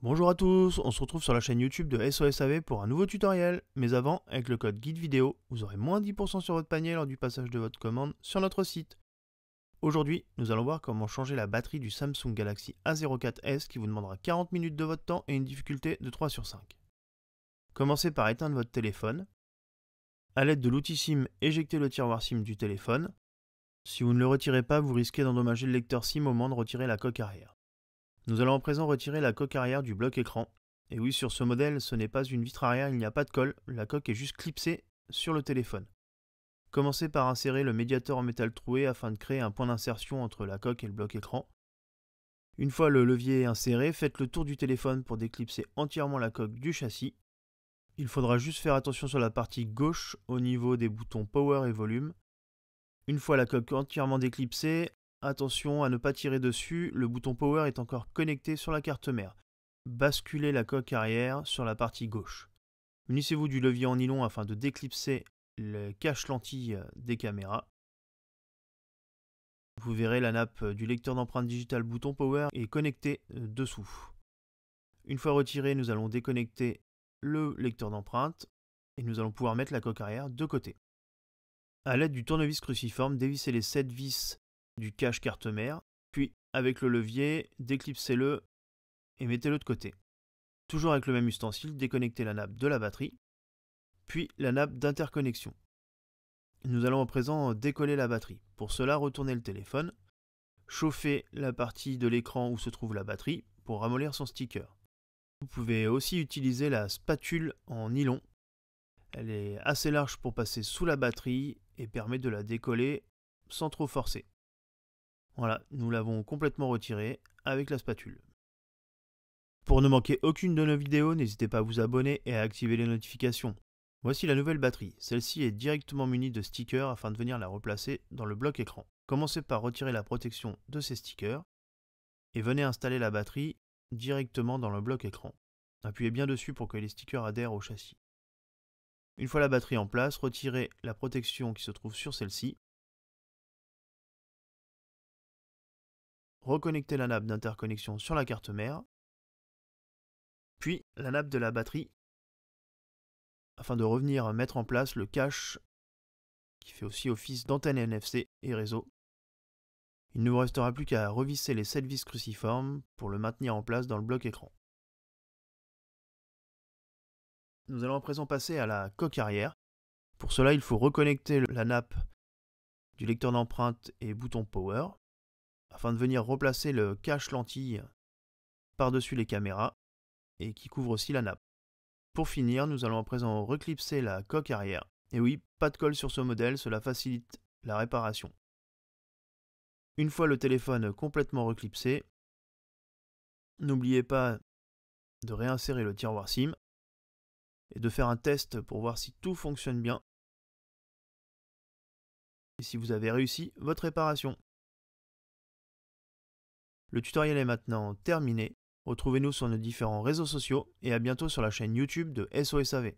Bonjour à tous, on se retrouve sur la chaîne YouTube de SOSAV pour un nouveau tutoriel. Mais avant, avec le code guide vidéo, vous aurez moins 10% sur votre panier lors du passage de votre commande sur notre site. Aujourd'hui, nous allons voir comment changer la batterie du Samsung Galaxy A04s qui vous demandera 40 minutes de votre temps et une difficulté de 3 sur 5. Commencez par éteindre votre téléphone. A l'aide de l'outil SIM, éjectez le tiroir SIM du téléphone. Si vous ne le retirez pas, vous risquez d'endommager le lecteur SIM au moment de retirer la coque arrière. Nous allons à présent retirer la coque arrière du bloc écran. Et oui, sur ce modèle, ce n'est pas une vitre arrière, il n'y a pas de colle, la coque est juste clipsée sur le téléphone. Commencez par insérer le médiateur en métal troué afin de créer un point d'insertion entre la coque et le bloc écran. Une fois le levier inséré, faites le tour du téléphone pour déclipser entièrement la coque du châssis. Il faudra juste faire attention sur la partie gauche au niveau des boutons Power et Volume. Une fois la coque entièrement déclipsée, attention à ne pas tirer dessus, le bouton Power est encore connecté sur la carte mère. Basculez la coque arrière sur la partie gauche. Munissez-vous du levier en nylon afin de déclipser le cache-lentille des caméras. Vous verrez la nappe du lecteur d'empreinte digitale bouton Power est connectée dessous. Une fois retiré, nous allons déconnecter le lecteur d'empreinte et nous allons pouvoir mettre la coque arrière de côté. A l'aide du tournevis cruciforme, dévissez les 7 vis du cache carte mère, puis avec le levier, déclipsez-le et mettez-le de côté. Toujours avec le même ustensile, déconnectez la nappe de la batterie, puis la nappe d'interconnexion. Nous allons à présent décoller la batterie. Pour cela, retournez le téléphone, chauffez la partie de l'écran où se trouve la batterie pour ramollir son sticker. Vous pouvez aussi utiliser la spatule en nylon. Elle est assez large pour passer sous la batterie et permet de la décoller sans trop forcer. Voilà, nous l'avons complètement retirée avec la spatule. Pour ne manquer aucune de nos vidéos, n'hésitez pas à vous abonner et à activer les notifications. Voici la nouvelle batterie. Celle-ci est directement munie de stickers afin de venir la replacer dans le bloc écran. Commencez par retirer la protection de ces stickers et venez installer la batterie directement dans le bloc écran. Appuyez bien dessus pour que les stickers adhèrent au châssis. Une fois la batterie en place, retirez la protection qui se trouve sur celle-ci. Reconnectez la nappe d'interconnexion sur la carte mère, puis la nappe de la batterie afin de revenir mettre en place le cache qui fait aussi office d'antenne NFC et réseau. Il ne vous restera plus qu'à revisser les 7 vis cruciformes pour le maintenir en place dans le bloc écran. Nous allons à présent passer à la coque arrière. Pour cela, il faut reconnecter la nappe du lecteur d'empreinte et bouton Power afin de venir replacer le cache lentille par-dessus les caméras et qui couvre aussi la nappe. Pour finir, nous allons à présent reclipser la coque arrière. Et oui, pas de colle sur ce modèle, cela facilite la réparation. Une fois le téléphone complètement reclipsé, n'oubliez pas de réinsérer le tiroir SIM et de faire un test pour voir si tout fonctionne bien et si vous avez réussi votre réparation. Le tutoriel est maintenant terminé. Retrouvez-nous sur nos différents réseaux sociaux et à bientôt sur la chaîne YouTube de SOSAV.